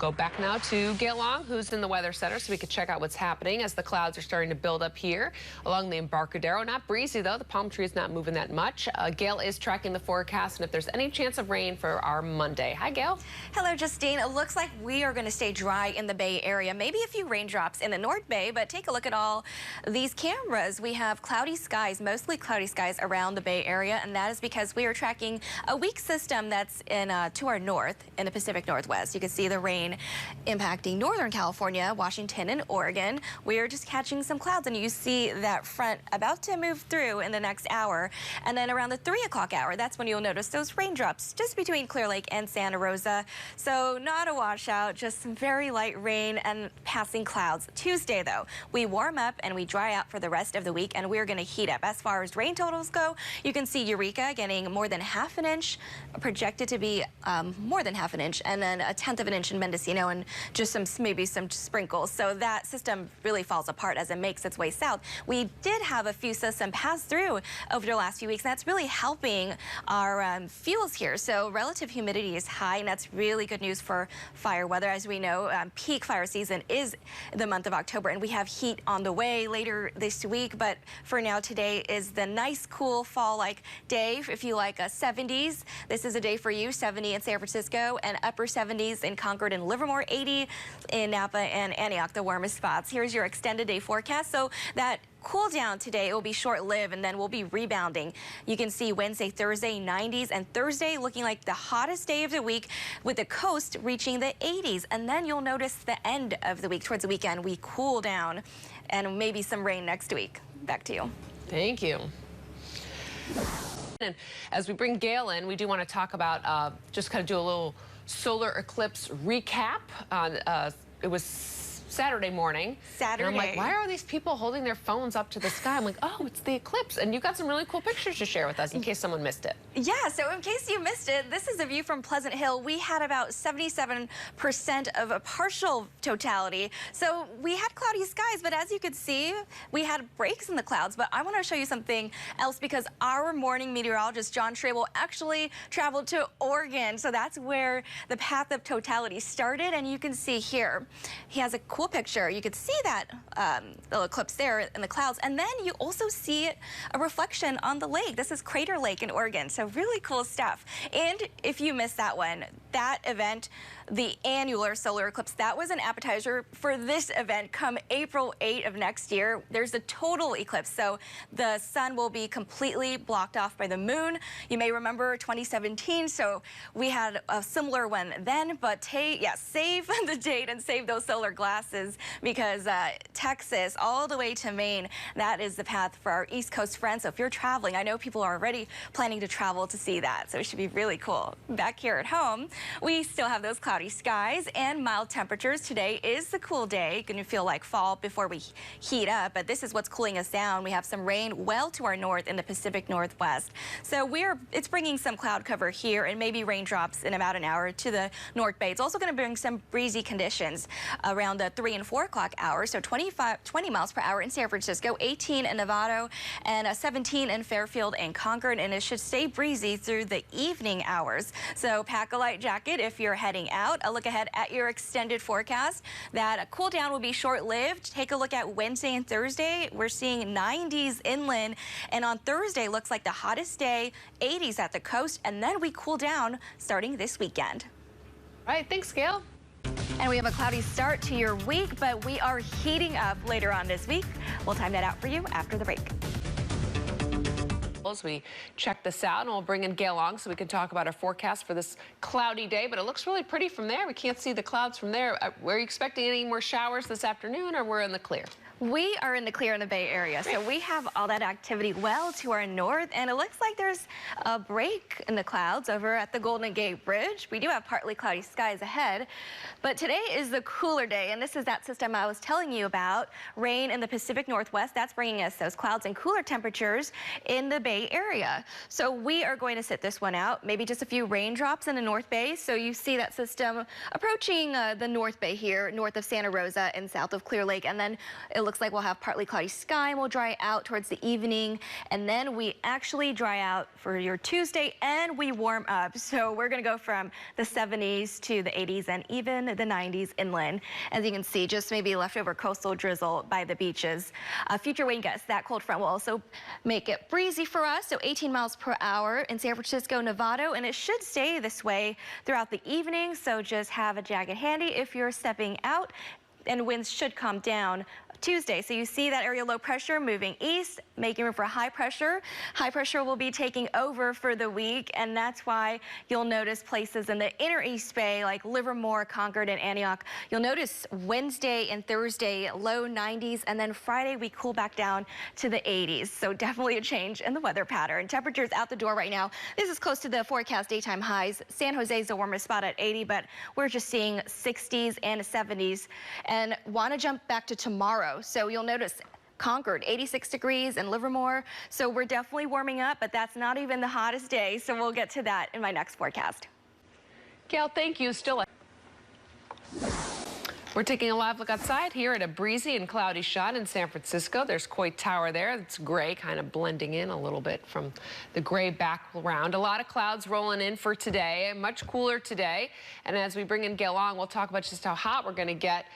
go back now to Gail Long, who's in the Weather Center, so we can check out what's happening as the clouds are starting to build up here along the Embarcadero. Not breezy, though. The palm tree is not moving that much. Gail is tracking the forecast, and if there's any chance of rain for our Monday. Hi, Gail. Hello, Justine. It looks like we are going to stay dry in the Bay Area. Maybe a few raindrops in the North Bay, but take a look at all these cameras. We have cloudy skies, mostly cloudy skies around the Bay Area, and that is because we are tracking a weak system that's to our north in the Pacific Northwest. You can see the rain impacting Northern California, Washington, and Oregon. We're just catching some clouds, and you see that front about to move through in the next hour. And then around the 3 o'clock hour, that's when you'll notice those raindrops just between Clear Lake and Santa Rosa. So not a washout, just some very light rain and passing clouds. Tuesday, though, we warm up and we dry out for the rest of the week, and we're going to heat up. As far as rain totals go, you can see Eureka getting more than half an inch, projected to be more than half an inch, and then a tenth of an inch in Mendocino, and just maybe some sprinkles. So that system really falls apart as it makes its way south. We did have a few systems pass through over the last few weeks, and that's really helping our fuels here. So relative humidity is high, and that's really good news for fire weather. As we know, peak fire season is the month of October, and we have heat on the way later this week. But for now, today is the nice, cool fall-like day. If you like 70s, this is a day for you. 70 in San Francisco and upper 70s in Concord and Livermore, 80 in Napa and Antioch, the warmest spots. Here's your extended day forecast. So that cool down today will be short-lived, and then we'll be rebounding. You can see Wednesday, Thursday, 90s, and Thursday looking like the hottest day of the week, with the coast reaching the 80s. And then you'll notice the end of the week, towards the weekend, we cool down, and maybe some rain next week. Back to you. Thank you. And as we bring Gail in, we do want to talk about just kind of do a little solar eclipse recap. It was Saturday morning. And I'm like, why are these people holding their phones up to the sky? I'm like, oh, it's the eclipse. And you got some really cool pictures to share with us in case someone missed it. Yeah, so in case you missed it, this is a view from Pleasant Hill. We had about 77% of a partial totality. So we had cloudy skies, but as you could see, we had breaks in the clouds. But I want to show you something else, because our morning meteorologist, John Trable, actually traveled to Oregon. So that's where the path of totality started. And you can see here, he has a cool picture. You could see that little eclipse there in the clouds, and then you also see a reflection on the lake. This is Crater Lake in Oregon, so really cool stuff. And if you missed that one, that event, the annular solar eclipse, that was an appetizer for this event come April 8 of next year. There's a total eclipse, so the sun will be completely blocked off by the moon. You may remember 2017, so we had a similar one then, but save the date and save those solar glasses, because Texas all the way to Maine, that is the path for our East Coast friends. So if you're traveling, I know people are already planning to travel to see that, so it should be really cool. Back here at home, we still have those cloudy skies and mild temperatures. Today is the cool day. Going to feel like fall before we heat up, but this is what's cooling us down. We have some rain well to our north in the Pacific Northwest. So it's bringing some cloud cover here and maybe raindrops in about an hour to the North Bay. It's also going to bring some breezy conditions around the 3 and 4 o'clock hours. So 20 miles per hour in San Francisco, 18 in Novato, and 17 in Fairfield and Concord. And it should stay breezy through the evening hours. So pack a light jacket if you're heading out. A look ahead at your extended forecast. That cool down will be short-lived. Take a look at Wednesday and Thursday. We're seeing 90s inland, and on Thursday looks like the hottest day, 80s at the coast, and then we cool down starting this weekend. All right, thanks, Gail. And we have a cloudy start to your week, but we are heating up later on this week. We'll time that out for you after the break. As we check this out, and we'll bring in Gail Long so we can talk about our forecast for this cloudy day, but it looks really pretty from there. We can't see the clouds from there. Were you expecting any more showers this afternoon, or we're in the clear? We are in the clear in the Bay Area, so we have all that activity well to our north, and it looks like there's a break in the clouds over at the Golden Gate Bridge. We do have partly cloudy skies ahead, but today is the cooler day, and this is that system I was telling you about. Rain in the Pacific Northwest, that's bringing us those clouds and cooler temperatures in the Bay Area. So we are going to sit this one out, maybe just a few raindrops in the North Bay. So you see that system approaching the North Bay here, north of Santa Rosa and south of Clear Lake, and then it looks looks like we'll have partly cloudy sky and we'll dry out towards the evening. And then we actually dry out for your Tuesday and we warm up. So we're going to go from the 70s to the 80s and even the 90s inland. As you can see, just maybe leftover coastal drizzle by the beaches. Future wind gusts, that cold front will also make it breezy for us. So 18 miles per hour in San Francisco, Nevada, and it should stay this way throughout the evening. So just have a jacket handy if you're stepping out, and winds should calm down Tuesday. So you see that area low pressure moving east, making room for high pressure. High pressure will be taking over for the week, and that's why you'll notice places in the inner East Bay like Livermore, Concord, and Antioch. You'll notice Wednesday and Thursday low 90s, and then Friday we cool back down to the 80s. So definitely a change in the weather pattern. Temperatures out the door right now. This is close to the forecast daytime highs. San Jose is the warmest spot at 80, but we're just seeing 60s and 70s. And want to jump back to tomorrow. So you'll notice Concord, 86 degrees, and Livermore. So we're definitely warming up, but that's not even the hottest day. So we'll get to that in my next forecast. Gail, thank you. We're taking a live look outside here at a breezy and cloudy shot in San Francisco. There's Coit Tower there. It's gray, kind of blending in a little bit from the gray background. A lot of clouds rolling in for today. Much cooler today. And as we bring in Gail on, we'll talk about just how hot we're going to get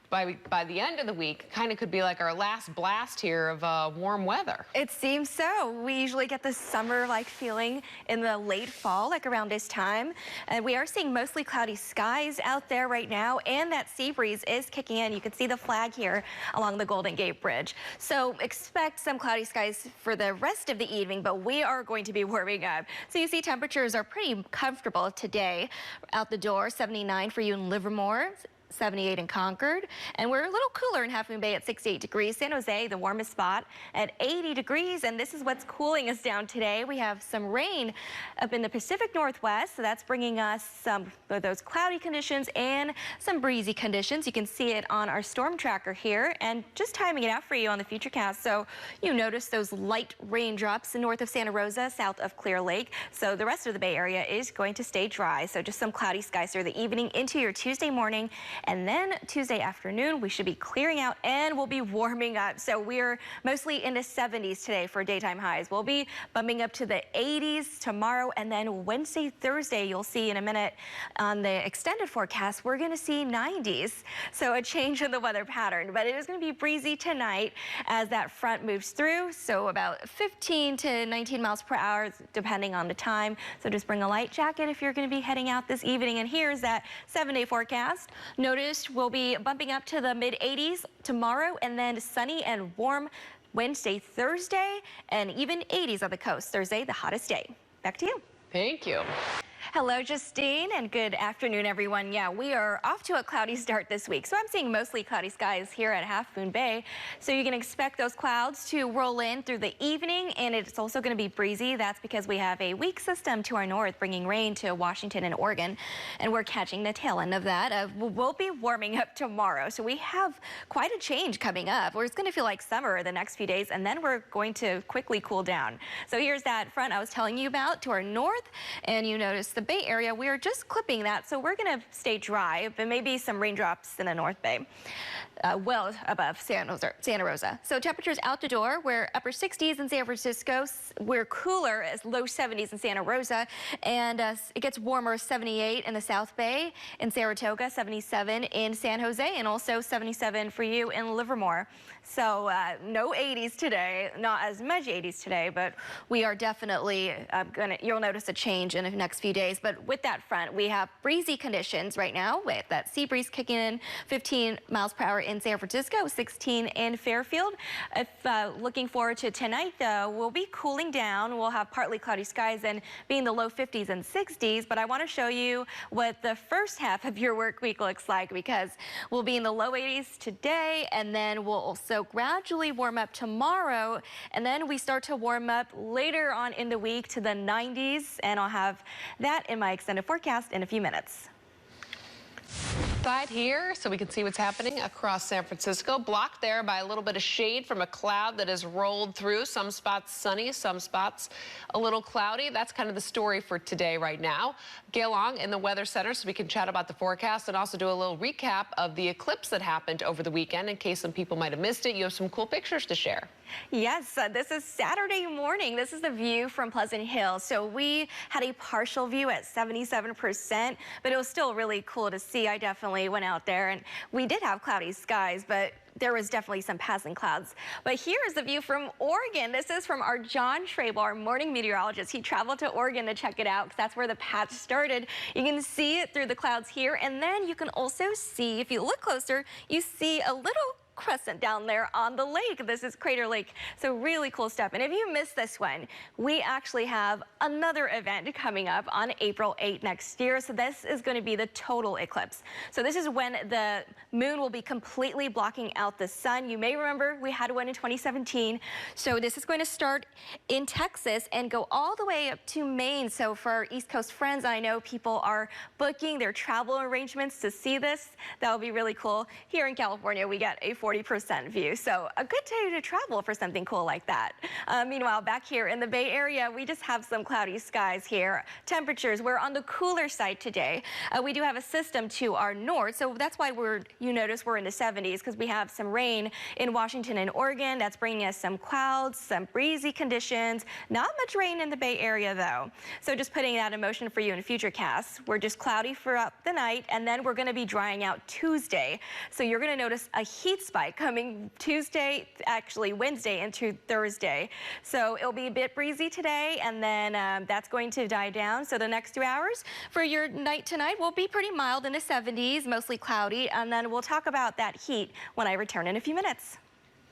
by the end of the week. Kind of could be like our last blast here of warm weather. It seems so. We usually get this summer-like feeling in the late fall, like around this time. And we are seeing mostly cloudy skies out there right now, and that sea breeze is kicking in. You can see the flag here along the Golden Gate Bridge. So expect some cloudy skies for the rest of the evening, but we are going to be warming up. So you see temperatures are pretty comfortable today out the door. 79 for you in Livermore, 78 in Concord, and we're a little cooler in Half Moon Bay at 68 degrees. San Jose, the warmest spot, at 80 degrees, and this is what's cooling us down today. We have some rain up in the Pacific Northwest, so that's bringing us some of those cloudy conditions and some breezy conditions. You can see it on our storm tracker here, and just timing it out for you on the Futurecast. So you notice those light raindrops north of Santa Rosa, south of Clear Lake. So the rest of the Bay Area is going to stay dry. So just some cloudy skies through the evening into your Tuesday morning. And then Tuesday afternoon, we should be clearing out and we'll be warming up. So we're mostly in the 70s today for daytime highs. We'll be bumping up to the 80s tomorrow. And then Wednesday, Thursday, you'll see in a minute on the extended forecast, we're going to see 90s. So a change in the weather pattern. But it is going to be breezy tonight as that front moves through. So about 15 to 19 miles per hour, depending on the time. So just bring a light jacket if you're going to be heading out this evening. And here's that 7-day forecast. Notice we'll be bumping up to the mid 80s tomorrow, and then sunny and warm Wednesday, Thursday, and even 80s on the coast. Thursday, the hottest day. Back to you. Thank you. Hello, Justine, and good afternoon, everyone. Yeah, we are off to a cloudy start this week. So I'm seeing mostly cloudy skies here at Half Moon Bay. So you can expect those clouds to roll in through the evening, and it's also going to be breezy. That's because we have a weak system to our north bringing rain to Washington and Oregon, and we're catching the tail end of that. We'll be warming up tomorrow. So we have quite a change coming up. It's going to feel like summer the next few days, and then we're going to quickly cool down. So here's that front I was telling you about to our north, and you notice the Bay Area, we are just clipping that, so we're going to stay dry, but maybe some raindrops in the North Bay, well above Santa Rosa. So temperatures out the door, we're upper 60s in San Francisco, we're cooler as low 70s in Santa Rosa, and it gets warmer 78 in the South Bay, in Saratoga, 77 in San Jose, and also 77 for you in Livermore. So no 80s today, not as much 80s today, but we are definitely you'll notice a change in the next few days. But with that front, we have breezy conditions right now with that sea breeze kicking in 15 miles per hour in San Francisco, 16 in Fairfield. If looking forward to tonight, though, we'll be cooling down. We'll have partly cloudy skies and be in the low 50s and 60s. But I want to show you what the first half of your work week looks like, because we'll be in the low 80s today, and then we'll also gradually warm up tomorrow, and then we start to warm up later on in the week to the 90s, and I'll have that in my extended forecast in a few minutes. Dayside here so we can see what's happening across San Francisco. Blocked there by a little bit of shade from a cloud that has rolled through. Some spots sunny, some spots a little cloudy. That's kind of the story for today right now. Gail Long in the Weather Center so we can chat about the forecast and also do a little recap of the eclipse that happened over the weekend in case some people might have missed it. You have some cool pictures to share. Yes, this is Saturday morning. This is the view from Pleasant Hill. So we had a partial view at 77%, but it was still really cool to see. I definitely went out there and we did have cloudy skies, but there was definitely some passing clouds. But here is the view from Oregon. This is from our John Schrable, our morning meteorologist. He traveled to Oregon to check it out because that's where the patch started. You can see it through the clouds here, and then you can also see, if you look closer, you see a little crescent down there on the lake. This is Crater Lake, so really cool stuff. And if you missed this one, we actually have another event coming up on April 8th next year. So this is going to be the total eclipse. So this is when the moon will be completely blocking out the sun. You may remember we had one in 2017. So this is going to start in Texas and go all the way up to Maine. So for our East Coast friends, I know people are booking their travel arrangements to see this. That will be really cool. Here in California, we get a 40% view. So a good day to travel for something cool like that. Meanwhile, back here in the Bay Area, we just have some cloudy skies here. Temperatures, we're on the cooler side today. We do have a system to our north, so that's why you notice we're in the 70s, because we have some rain in Washington and Oregon. That's bringing us some clouds, some breezy conditions. Not much rain in the Bay Area though. So just putting that in motion for you in future casts. We're just cloudy throughout the night, and then we're going to be drying out Tuesday. So you're going to notice a heat spike coming Tuesday, actually Wednesday into Thursday. So it'll be a bit breezy today, and then that's going to die down. So the next 2 hours for your night tonight will be pretty mild in the 70s, mostly cloudy, and then we'll talk about that heat when I return in a few minutes.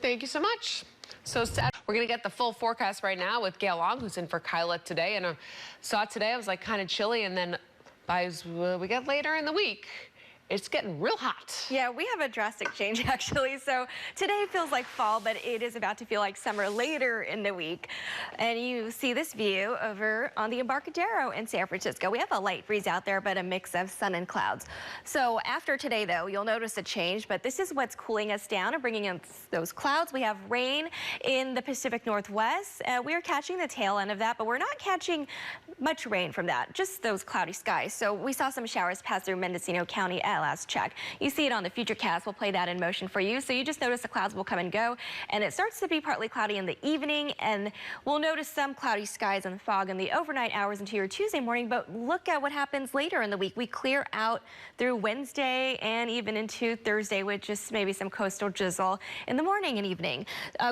Thank you so much. So we're going to get the full forecast right now with Gail Long, who's in for Kyla today. And I saw it today, I was like kind of chilly, and then as we get later in the week, it's getting real hot. Yeah, we have a drastic change actually. So today feels like fall, but it is about to feel like summer later in the week. And you see this view over on the Embarcadero in San Francisco. We have a light breeze out there, but a mix of sun and clouds. So after today though, you'll notice a change, but this is what's cooling us down and bringing in those clouds. We have rain in the Pacific Northwest. We're catching the tail end of that, but we're not catching much rain from that, just those cloudy skies. So we saw some showers pass through Mendocino County at last check. You see it on the future cast. We'll play that in motion for you. So you just notice the clouds will come and go, and it starts to be partly cloudy in the evening, and we'll notice some cloudy skies and fog in the overnight hours into your Tuesday morning. But look at what happens later in the week. We clear out through Wednesday and even into Thursday with just maybe some coastal drizzle in the morning and evening.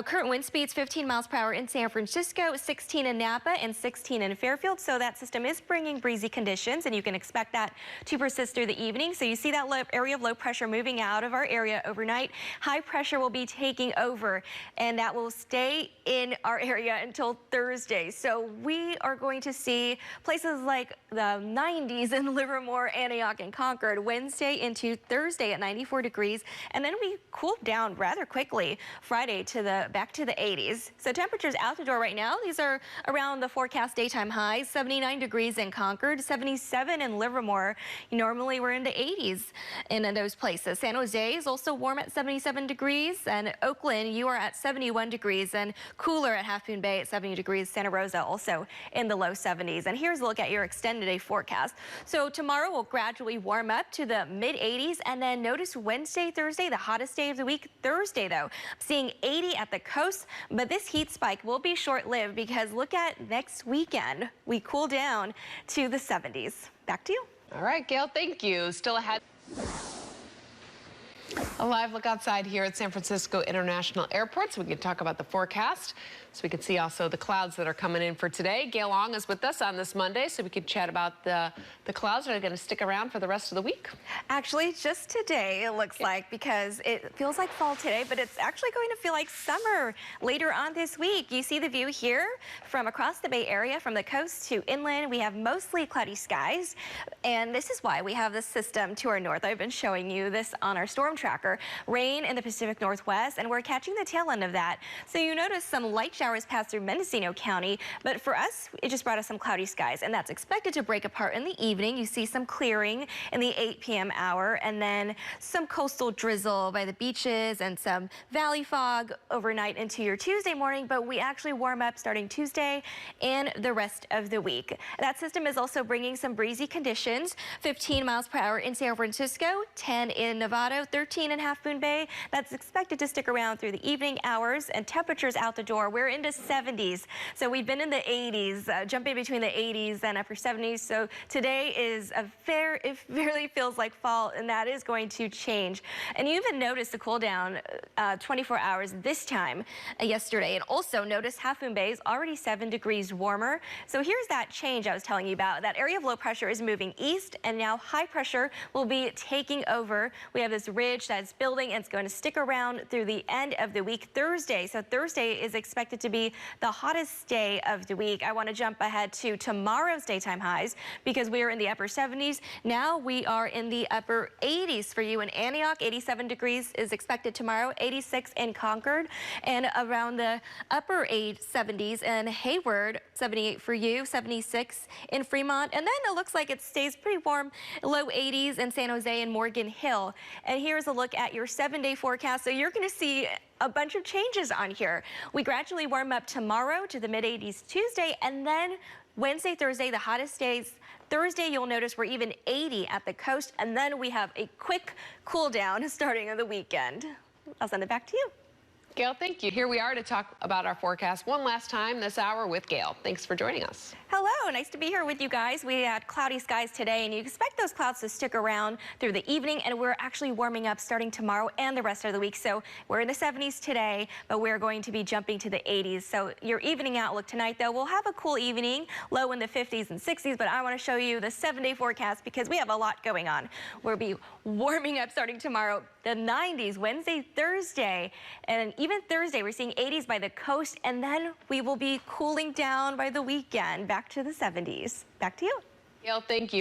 Current wind speeds 15 miles per hour in San Francisco, 16 in Napa, and 16 in Fairfield. So that system is bringing breezy conditions, and you can expect that to persist through the evening. So you see that area of low pressure moving out of our area overnight. High pressure will be taking over, and that will stay in our area until Thursday. So we are going to see places like the 90s in Livermore, Antioch, and Concord Wednesday into Thursday at 94 degrees, and then we cool down rather quickly Friday to back to the 80s. So temperatures out the door right now, these are around the forecast daytime highs. 79 degrees in Concord, 77 in Livermore. Normally we're in the 80s in those places. San Jose is also warm at 77 degrees, and Oakland, you are at 71 degrees, and cooler at Half Moon Bay at 70 degrees. Santa Rosa also in the low 70s. And here's a look at your extended day forecast. So tomorrow will gradually warm up to the mid 80s, and then notice Wednesday, Thursday, the hottest day of the week. Thursday though, seeing 80 at the coast, but this heat spike will be short-lived because look at next weekend. We cool down to the 70s. Back to you. All right, Gail, thank you. Still ahead. A live look outside here at San Francisco International Airport so we can talk about the forecast. So we can see also the clouds that are coming in for today. Gail Long is with us on this Monday, so we can chat about the clouds that are going to stick around for the rest of the week. Actually, just today it looks like, because it feels like fall today, but it's actually going to feel like summer later on this week. You see the view here from across the Bay Area, from the coast to inland. We have mostly cloudy skies, and this is why we have this system to our north. I've been showing you this on our storm tracker. darker. Rain in the Pacific Northwest, and we're catching the tail end of that. So you notice some light showers pass through Mendocino County, but for us, it just brought us some cloudy skies, and that's expected to break apart in the evening. You see some clearing in the 8 p.m. hour, and then some coastal drizzle by the beaches and some valley fog overnight into your Tuesday morning, but we actually warm up starting Tuesday and the rest of the week. That system is also bringing some breezy conditions, 15 miles per hour in San Francisco, 10 in Nevada, 13 in Half Moon Bay. That's expected to stick around through the evening hours, and temperatures out the door. We're into 70s. So we've been in the 80s, jumping between the 80s and upper 70s. So today is it really feels like fall, and that is going to change. And you even noticed the cool down 24 hours this time yesterday. And also notice Half Moon Bay is already 7 degrees warmer. So here's that change I was telling you about. That area of low pressure is moving east, and now high pressure will be taking over. We have this ridge that's building, and it's going to stick around through the end of the week, Thursday. So Thursday is expected to be the hottest day of the week. I want to jump ahead to tomorrow's daytime highs because we are in the upper 70s. Now we are in the upper 80s for you in Antioch. 87 degrees is expected tomorrow, 86 in Concord, and around the upper 70s in Hayward, 78 for you, 76 in Fremont. And then it looks like it stays pretty warm, low 80s in San Jose and Morgan Hill. And here's a look at your 7-day forecast. So you're going to see a bunch of changes on here. We gradually warm up tomorrow to the mid-80s Tuesday, and then Wednesday, Thursday, the hottest days. Thursday, you'll notice we're even 80 at the coast, and then we have a quick cool down starting on the weekend. I'll send it back to you. Gail, thank you. Here we are to talk about our forecast one last time this hour with Gail. Thanks for joining us. Hello, nice to be here with you guys. We had cloudy skies today, and you expect those clouds to stick around through the evening, and we're actually warming up starting tomorrow and the rest of the week. So we're in the 70s today, but we're going to be jumping to the 80s. So your evening outlook tonight, though, we'll have a cool evening, low in the 50s and 60s, but I want to show you the 7-day forecast because we have a lot going on. We'll be warming up starting tomorrow, the 90s, Wednesday, Thursday, and even Thursday, we're seeing 80s by the coast, and then we will be cooling down by the weekend, back to the 70s. Back to you. Gail, thank you.